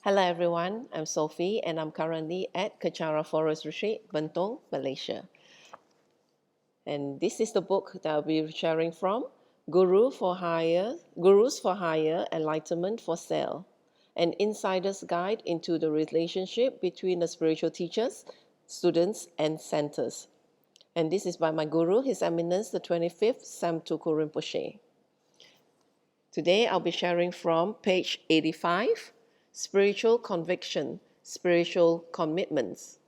Hello everyone, I'm Sophie and I'm currently at Kechara Forest Retreat, Bentong, Malaysia. And this is the book that I'll be sharing from, Gurus for Hire, Enlightenment for Sale, an insider's guide into the relationship between the spiritual teachers, students and centers. And this is by my guru, His Eminence the 25th Sam Tuku Rinpoche. Today I'll be sharing from page 85, Spiritual Conviction, Spiritual Commitments.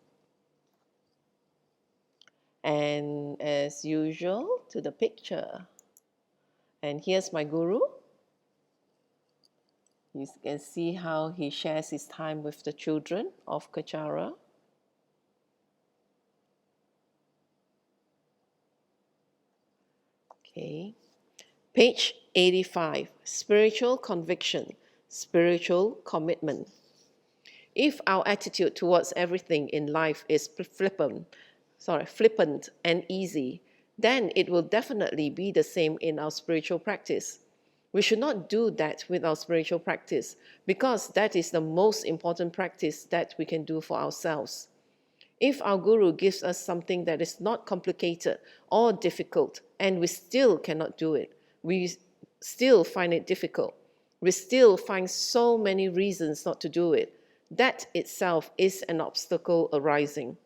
And as usual, to the picture. And here's my guru. You can see how he shares his time with the children of Kechara. Okay. Page 85, Spiritual Conviction, Spiritual Commitment. If our attitude towards everything in life is flippant and easy, then it will definitely be the same in our spiritual practice. We should not do that with our spiritual practice because that is the most important practice that we can do for ourselves. If our guru gives us something that is not complicated or difficult and we still cannot do it, we still find it difficult, we still find so many reasons not to do it, that itself is an obstacle arising.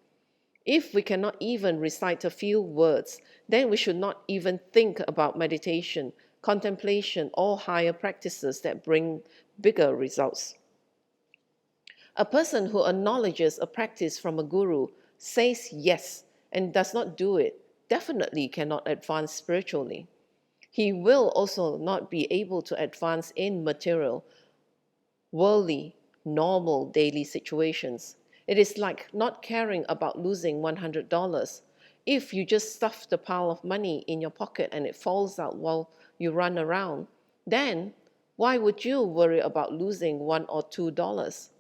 If we cannot even recite a few words, then we should not even think about meditation, contemplation, or higher practices that bring bigger results. A person who acknowledges a practice from a guru, says yes, and does not do it, definitely cannot advance spiritually. He will also not be able to advance in material, worldly, normal daily situations. It is like not caring about losing $100. If you just stuff the pile of money in your pocket and it falls out while you run around, then why would you worry about losing $1 or $2?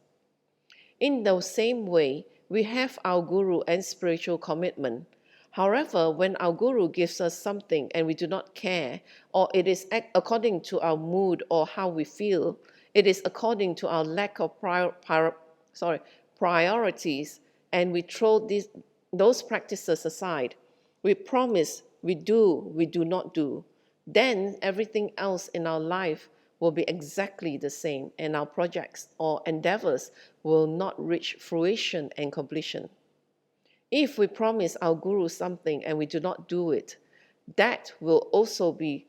In the same way, we have our guru and spiritual commitment. However, when our guru gives us something and we do not care, or it is according to our mood or how we feel, it is according to our lack of priorities, and we throw those practices aside. We promise, we do not do. Then everything else in our life will be exactly the same, and our projects or endeavors will not reach fruition and completion. If we promise our guru something and we do not do it, that will also be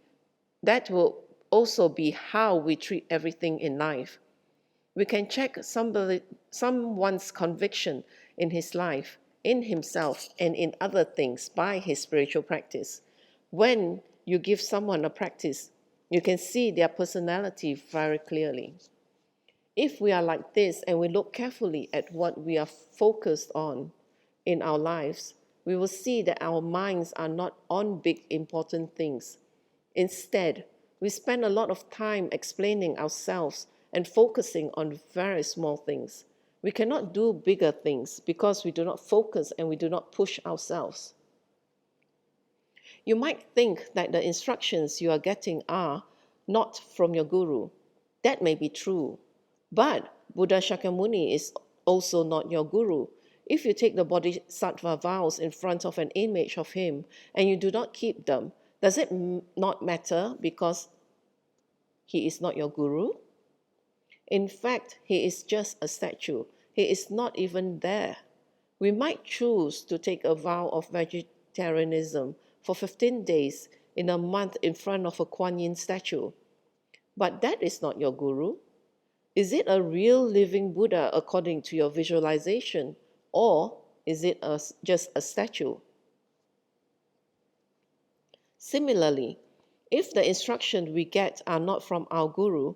how we treat everything in life. We can check someone's conviction in his life, in himself, and in other things by his spiritual practice. When you give someone a practice, you can see their personality very clearly. If we are like this and we look carefully at what we are focused on in our lives, we will see that our minds are not on big important things. Instead, we spend a lot of time explaining ourselves and focusing on very small things. We cannot do bigger things because we do not focus and we do not push ourselves. You might think that the instructions you are getting are not from your guru. That may be true. But Buddha Shakyamuni is also not your guru. If you take the Bodhisattva vows in front of an image of him and you do not keep them, does it not matter because he is not your guru? In fact, he is just a statue. He is not even there. We might choose to take a vow of vegetarianism for 15 days in a month in front of a Kuan Yin statue. But that is not your guru. Is it a real living Buddha according to your visualization, or is it just a statue? Similarly, if the instructions we get are not from our guru,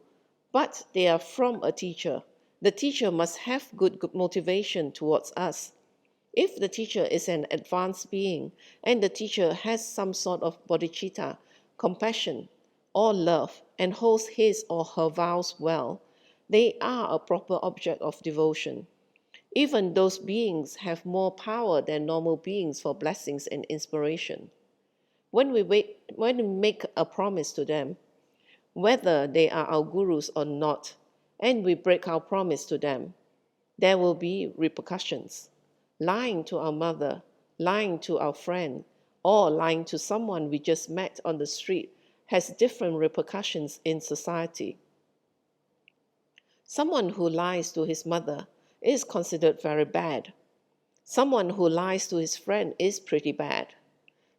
but they are from a teacher, the teacher must have good motivation towards us. If the teacher is an advanced being and the teacher has some sort of bodhicitta, compassion, or love, and holds his or her vows well, they are a proper object of devotion. Even those beings have more power than normal beings for blessings and inspiration. When we make a promise to them, whether they are our gurus or not, and we break our promise to them, there will be repercussions. Lying to our mother, lying to our friend, or lying to someone we just met on the street has different repercussions in society. Someone who lies to his mother is considered very bad. Someone who lies to his friend is pretty bad.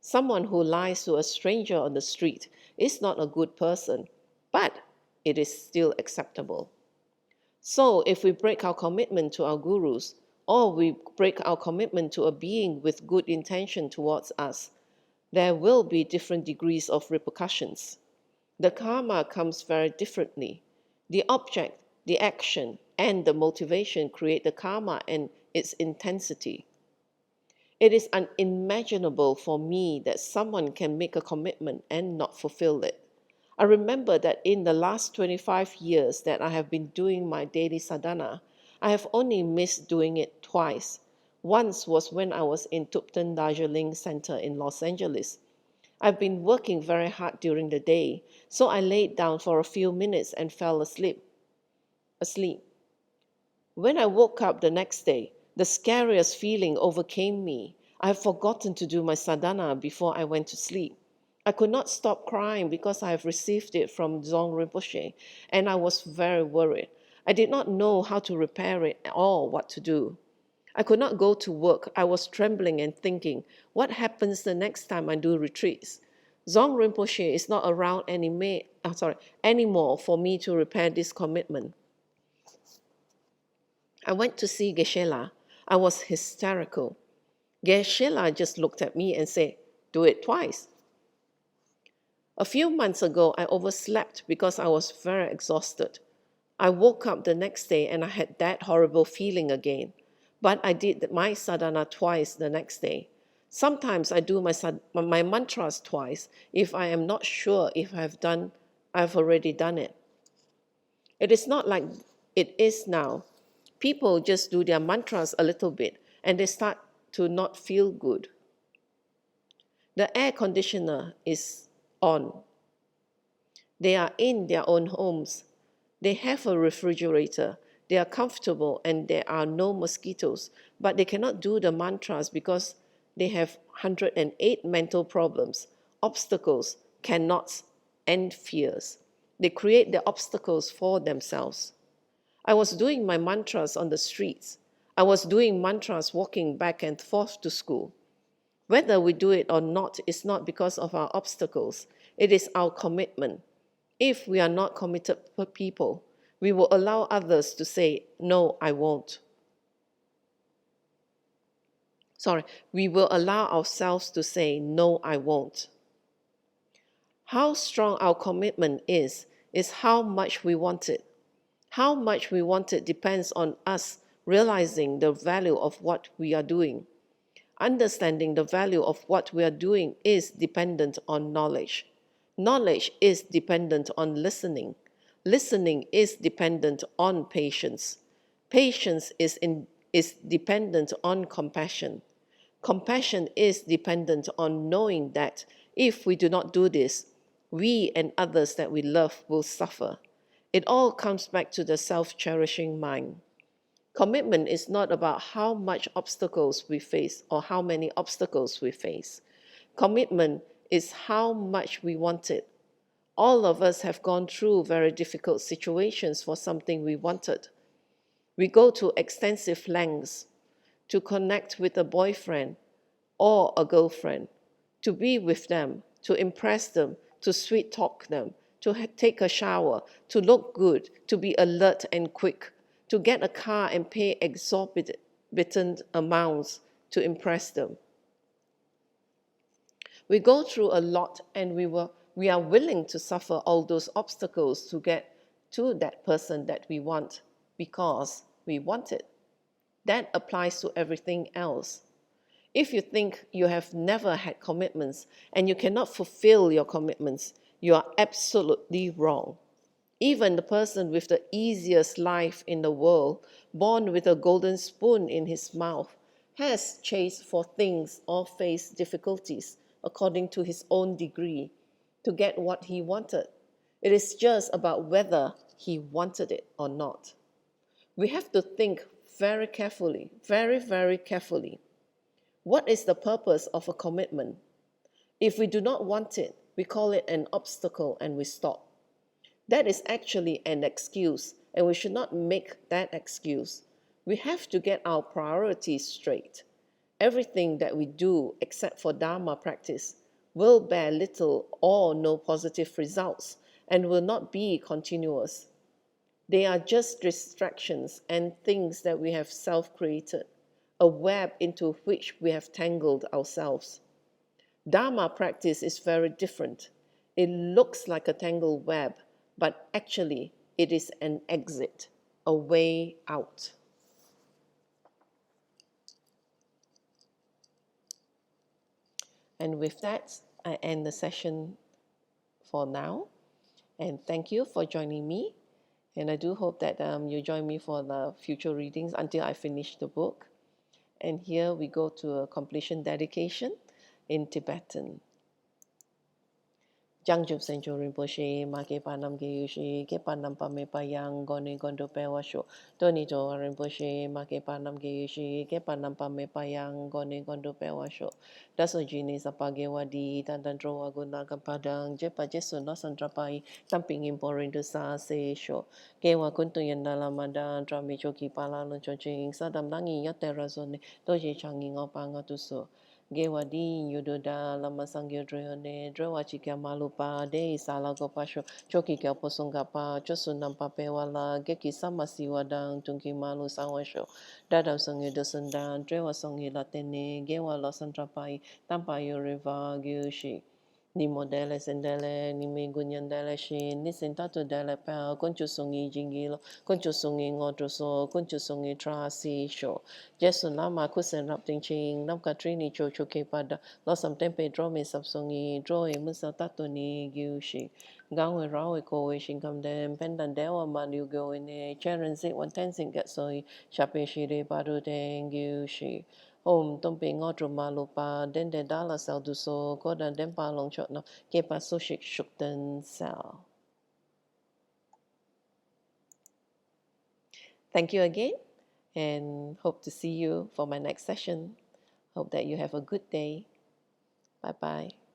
Someone who lies to a stranger on the street is not a good person, but it is still acceptable. So, if we break our commitment to our gurus, or we break our commitment to a being with good intention towards us, there will be different degrees of repercussions. The karma comes very differently. The object, the action, and the motivation create the karma and its intensity. It is unimaginable for me that someone can make a commitment and not fulfill it. I remember that in the last 25 years that I have been doing my daily sadhana, I have only missed doing it twice. Once was when I was in Tupten Darjeeling Center in Los Angeles. I've been working very hard during the day, so I laid down for a few minutes and fell asleep. When I woke up the next day, the scariest feeling overcame me. I had forgotten to do my sadhana before I went to sleep. I could not stop crying because I have received it from Dzong Rinpoche, and I was very worried. I did not know how to repair it or what to do. I could not go to work. I was trembling and thinking, what happens the next time I do retreats? Dzong Rinpoche is not around anymore for me to repair this commitment. I went to see Geshe-la. I was hysterical. Geshe-la just looked at me and said, do it twice. A few months ago, I overslept because I was very exhausted. I woke up the next day and I had that horrible feeling again. But I did my sadhana twice the next day. Sometimes I do my mantras twice if I am not sure if I've already done it. It is not like it is now. People just do their mantras a little bit and they start to not feel good. The air conditioner is on. They are in their own homes. They have a refrigerator. They are comfortable and there are no mosquitoes, but they cannot do the mantras because they have 108 mental problems, obstacles, cannots, and fears. They create the obstacles for themselves. I was doing my mantras on the streets. I was doing mantras walking back and forth to school. Whether we do it or not is not because of our obstacles. It is our commitment. If we are not committed people, we will allow others to say, no, I won't. We will allow ourselves to say, no, I won't. How strong our commitment is how much we want it. How much we want it depends on us realizing the value of what we are doing. Understanding the value of what we are doing is dependent on knowledge. Knowledge is dependent on listening. Listening is dependent on patience. Patience is dependent on compassion. Compassion is dependent on knowing that if we do not do this, we and others that we love will suffer. It all comes back to the self-cherishing mind. Commitment is not about how much obstacles we face or how many obstacles we face. Commitment is how much we want it. All of us have gone through very difficult situations for something we wanted. We go to extensive lengths to connect with a boyfriend or a girlfriend, to be with them, to impress them, to sweet talk them, to take a shower, to look good, to be alert and quick, to get a car and pay exorbitant amounts to impress them. We go through a lot and we are willing to suffer all those obstacles to get to that person that we want because we want it. That applies to everything else. If you think you have never had commitments and you cannot fulfill your commitments, you are absolutely wrong. Even the person with the easiest life in the world, born with a golden spoon in his mouth, has chased for things or faced difficulties according to his own degree to get what he wanted. It is just about whether he wanted it or not. We have to think very carefully, very, very carefully. What is the purpose of a commitment? If we do not want it, we call it an obstacle and we stop. That is actually an excuse, and we should not make that excuse. We have to get our priorities straight. Everything that we do, except for Dharma practice, will bear little or no positive results and will not be continuous. They are just distractions and things that we have self created, a web into which we have tangled ourselves. Dharma practice is very different. It looks like a tangled web, but actually it is an exit, a way out. And with that, I end the session for now. And thank you for joining me. And I do hope that you join me for the future readings until I finish the book. And here we go to a completion dedication in Tibetan. Jangjub Sencho Rinpoche, Make Panam Geyushi, Ke Panam Pame Payang, Goni Gondo Pewasho, Donito Rinpoche, Make Panam Geyushi, Ke Panam Pame Payang, Goni Gondo Pewasho, Daso Jini Sapagewadi, Tandandro Aguna Kampadang, Jepa Jesu Nosantrapai, Tamping Imporindo Sa Se Sho, Kewa Kuntu Yandala Madan, Trami Choki Pala Lunchoching, Sadam Nangi Yaterazone, Doji Changi Opanga Tuso. Gewadi yudoda lama sangyo droyone drowa chika malupa de isala gopasho choki kya posungapa chosu nampa pewala geki samasi wadang tungki malu sawasho dadam sangyo dosundan drowa songi latene gewa losantrapai tampa yuriva gyushi ni modele sendele ni migunyandele shin ni sentato dele pa concho songi jingilo concho songi ngotroso concho songi trasi sho Jesu nama kusen rap ting ching nam katrini cho cho ke pada losam tempe dro me sap songi dro e musa tato ni gyu shi gawe rawe ko we shin kam dem pendan dewa man yu go in cheren sit one ten sing get so shape shi re padu deng gyu shi Om tompe ngodro malupa den de dala sal du so kodan den pa long chot no ke pa so shik shuk den sal. Thank you again and hope to see you for my next session. Hope that you have a good day. Bye bye.